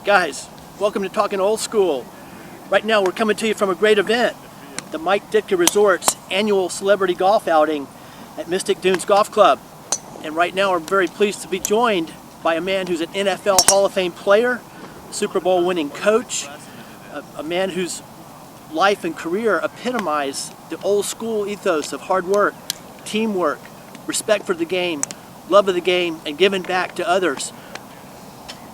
Guys, welcome to Talking Old School. Right now we're coming to you from a great event, the Mike Ditka Resort's annual celebrity golf outing at Mystic Dunes Golf Club. And right now we're very pleased to be joined by a man who's an NFL Hall of Fame player, Super Bowl winning coach, a man whose life and career epitomize the old school ethos of hard work, teamwork, respect for the game, love of the game, and giving back to others.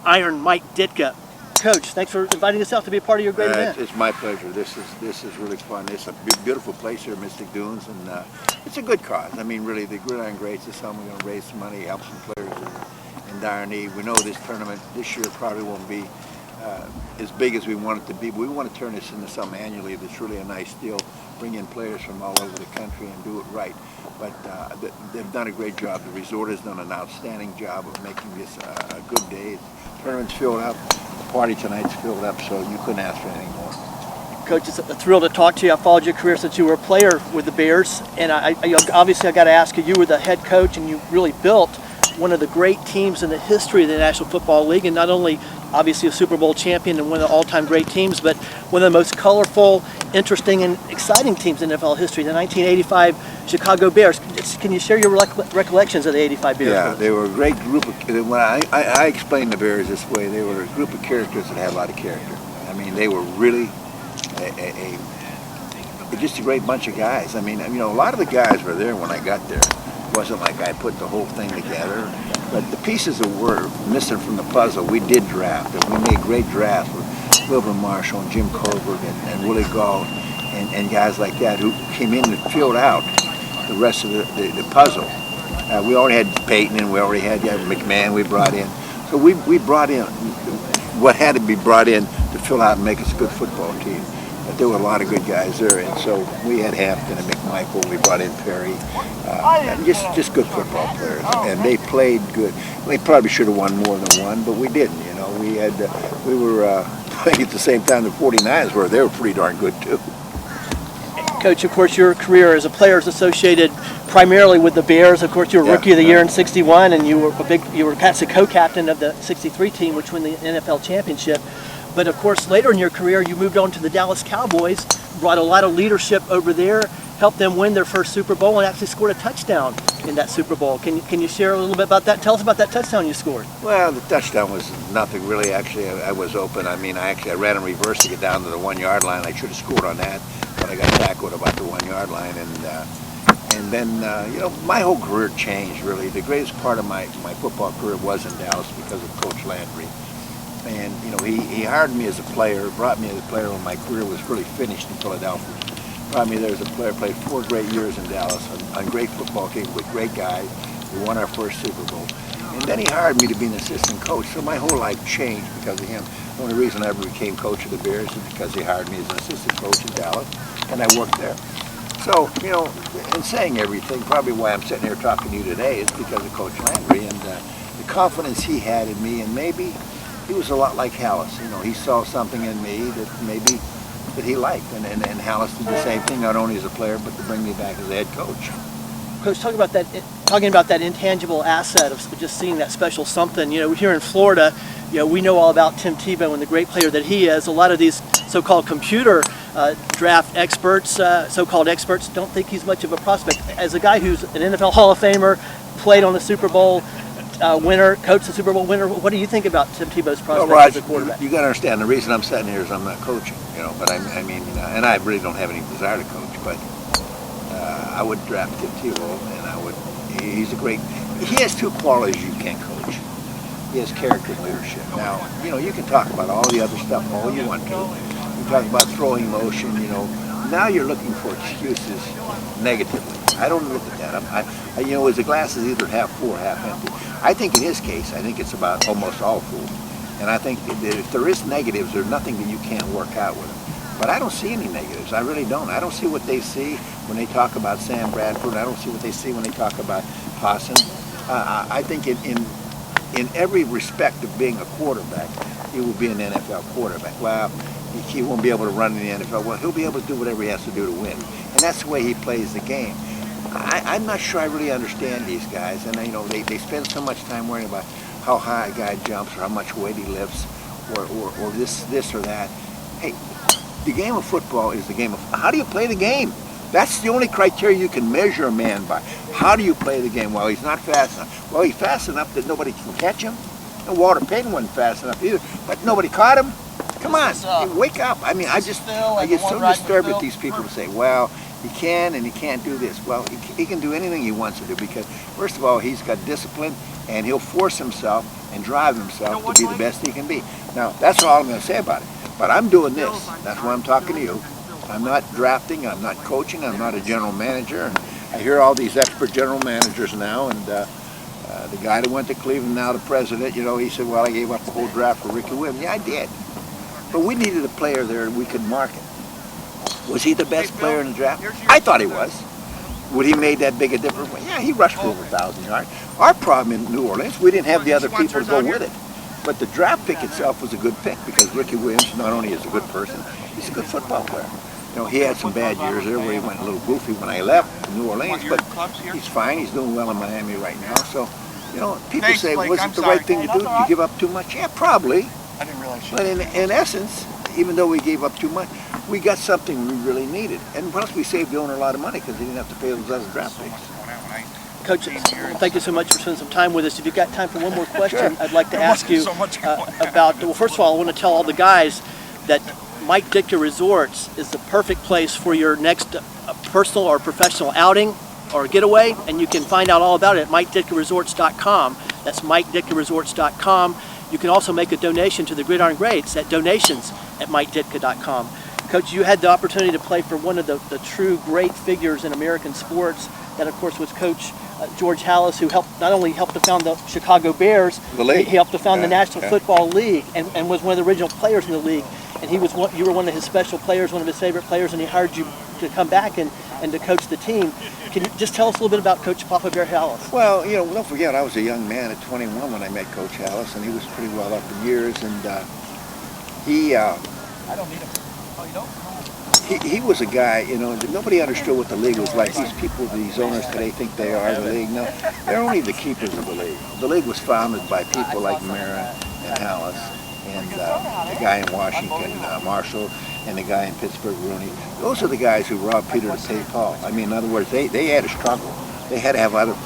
Iron Mike Ditka. Coach, thanks for inviting us out to be a part of your great event. It's my pleasure. This is really fun. It's a beautiful place here, Mystic Dunes, and it's a good cause. I mean, really, the Gridiron Greats is something we're going to raise some money, help some players in dire need. We know this tournament this year probably won't be as big as we want it to be, but we want to turn this into something annually that's really a nice deal, bring in players from all over the country and do it right. But they've done a great job. The resort has done an outstanding job of making this a good day. The tournament's filled up. The party tonight's filled up, so you couldn't ask for anything more. Coach, it's a thrill to talk to you. I followed your career since you were a player with the Bears, and obviously I got to ask you, you were the head coach and you really built one of the great teams in the history of the National Football League, and not only obviously a Super Bowl champion and one of the all-time great teams, but one of the most colorful, interesting, and exciting teams in NFL history, the 1985 Chicago Bears. Can you share your recollections of the 85 Bears? Yeah, they were a great group of, when I explained the Bears this way, they were a group of characters that had a lot of character. I mean, they were really just a great bunch of guys. I mean, you know, a lot of the guys were there when I got there. It wasn't like I put the whole thing together, but the pieces that were missing from the puzzle, we did draft, and we made great drafts with Wilbur Marshall and Jim Colbert and Willie Gault and guys like that who came in and filled out the rest of the puzzle. We already had Peyton, and we already had McMahon we brought in. So we brought in what had to be brought in to fill out and make us a good football team. But there were a lot of good guys there, and so we had Hampton and McMichael, we brought in Perry, and just good football players, and they played good. We probably should have won more than one, but we didn't. You know, we were playing at the same time the 49ers were. They were pretty darn good too. Coach, of course, your career as a player is associated primarily with the Bears. Of course, you were Rookie of the Year in '61, and you were perhaps a co-captain of the '63 team, which won the NFL championship. But of course, later in your career, you moved on to the Dallas Cowboys, brought a lot of leadership over there, helped them win their first Super Bowl, and actually scored a touchdown in that Super Bowl. Can you share a little bit about that? Tell us about that touchdown you scored. Well, the touchdown was nothing really. Actually, I was open. I mean, I ran in reverse to get down to the 1 yard line. I should have scored on that, but I got tackled about the 1 yard line, and then you know, my whole career changed really. The greatest part of my football career was in Dallas because of Coach Landry. And you know, he hired me as a player, brought me as a player when my career was really finished in Philadelphia. Brought me there as a player, played 4 great years in Dallas on great football team with great guys. We won our first Super Bowl. And then he hired me to be an assistant coach, so my whole life changed because of him. The only reason I ever became coach of the Bears is because he hired me as an assistant coach in Dallas, and I worked there. So, you know, in saying everything, probably why I'm sitting here talking to you today is because of Coach Landry and the confidence he had in me, and maybe he was a lot like Hallis. You know, he saw something in me that maybe that he liked, and Hallis did the same thing, not only as a player, but to bring me back as a head coach. Coach, talking about that intangible asset of just seeing that special something. You know, here in Florida, you know, we know all about Tim Tebow and the great player that he is. A lot of these so-called computer draft experts, so-called experts, don't think he's much of a prospect. As a guy who's an NFL Hall of Famer, played on the Super Bowl winner, coached the Super Bowl winner, what do you think about Tim Tebow's prospect as a quarterback? You got to understand, the reason I'm sitting here is I'm not coaching, you know, but I mean, and I really don't have any desire to coach, but I would draft Tim Tebow, and he's a great, he has 2 qualities you can't coach. He has character and leadership. Now, you know, you can talk about all the other stuff all you want to. You talk about throwing motion, you know. Now you're looking for excuses negatively. I don't look at that. You know, is the glass is either half full or half empty. I think in his case, I think it's about almost all full. And I think that if there is negatives, there's nothing that you can't work out with him. But I don't see any negatives. I really don't. I don't see what they see when they talk about Sam Bradford. I don't see what they see when they talk about Hassan. I think in every respect of being a quarterback, he will be an NFL quarterback. Well, he won't be able to run in the NFL. Well, he'll be able to do whatever he has to do to win. And that's the way he plays the game. I'm not sure I really understand these guys. And, you know, they spend so much time worrying about how high a guy jumps or how much weight he lifts or this or that. Hey, the game of football is the game of, how do you play the game? That's the only criteria you can measure a man by. How do you play the game? Well, he's not fast enough. Well, he's fast enough that nobody can catch him. And Walter Payton wasn't fast enough either, but nobody caught him. Come on, hey, wake up. I mean, I get so disturbed with these people who say, well, he can and he can't do this. Well, he can do anything he wants to do because, first of all, he's got discipline and he'll force himself and drive himself to be the best he can be. Now, that's all I'm going to say about it. But I'm doing this. That's why I'm talking to you. I'm not drafting, I'm not coaching, I'm not a general manager. And I hear all these expert general managers now, and the guy that went to Cleveland, now the president, you know, he said, well, I gave up the whole draft for Rickey Williams. Yeah, I did. But we needed a player there we could market. Was he the best player in the draft? I thought he was. Would he made that big a difference? Yeah, he rushed for over 1,000 yards. Our problem in New Orleans, we didn't have the other people to go with it. But the draft pick itself was a good pick because Rickey Williams not only is a good person, he's a good football player. You know, he had some bad years there where he went a little goofy when I left New Orleans, but he's fine. He's doing well in Miami right now. So, you know, people say, was it the right thing to do? Did you give up too much? Yeah, probably. I didn't realize. But in essence, even though we gave up too much, we got something we really needed. And plus, we saved the owner a lot of money because he didn't have to pay those other draft picks. Coach, thank you so much for spending some time with us. If you've got time for one more question, Sure. I'd like to ask you about, well, first of all, I want to tell all the guys that Mike Ditka Resorts is the perfect place for your next personal or professional outing or getaway, and you can find out all about it at MikeDitkaResorts.com. That's MikeDitkaResorts.com. You can also make a donation to the Gridiron Greats at donations@MikeDitka.com. Coach, you had the opportunity to play for one of the true great figures in American sports. That, of course, was Coach George Halas, who not only helped to found the Chicago Bears, he helped to found the National Football League and was one of the original players in the league. And you were one of his special players, one of his favorite players, and he hired you to come back and to coach the team. Can you just tell us a little bit about Coach Papa Bear Halas? Well, you know, don't forget, I was a young man at 21 when I met Coach Halas, and he was pretty well up in years, and he... I don't need him. Oh, you don't? He was a guy, you know, nobody understood what the league was like. These people, these owners today think they are the league. No, they're only the keepers of the league. The league was founded by people like Mara and Halas and the guy in Washington, Marshall, and the guy in Pittsburgh, Rooney. Those are the guys who robbed Peter to pay Paul. I mean, in other words, they had to struggle. They had to have other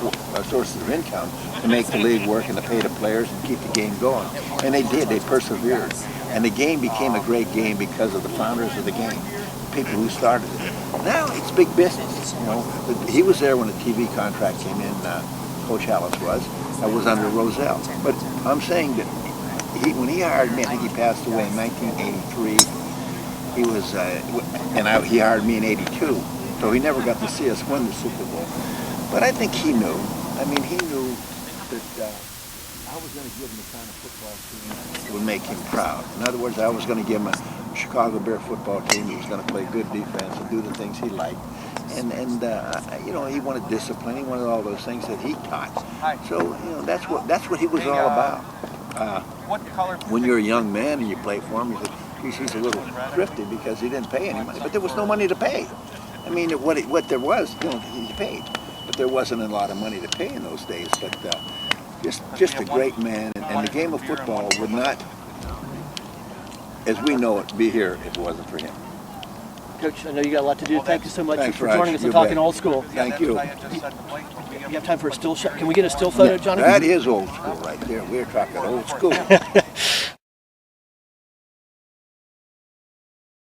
sources of income to make the league work and to pay the players and keep the game going. And they did. They persevered. And the game became a great game because of the founders of the game. People who started it. Now it's big business, you know. He was there when the TV contract came in, Coach Halas was. I was under Roselle. But I'm saying that when he hired me, I think he passed away in 1983. He was, he hired me in 82. So he never got to see us win the Super Bowl. But I think he knew. I mean, he knew that I was going to give him the kind of football team that would make him proud. In other words, I was going to give him a Chicago Bear football team that was going to play good defense and do the things he liked. And you know, he wanted discipline. He wanted all those things that he taught. So, you know, that's what he was all about. When you're a young man and you play for him, you think, he's a little thrifty because he didn't pay any money. But there was no money to pay. I mean, what there was, you know, he paid. But there wasn't a lot of money to pay in those days. But just a great man. And the game of football would not, as we know it, be here if it wasn't for him. Coach, I know you got a lot to do. Thank you so much Thanks, for Raj. joining us and talking old school. Thank you. You have time for a still shot? Can we get a still photo, Johnny? That is old school right there. We're talking old school.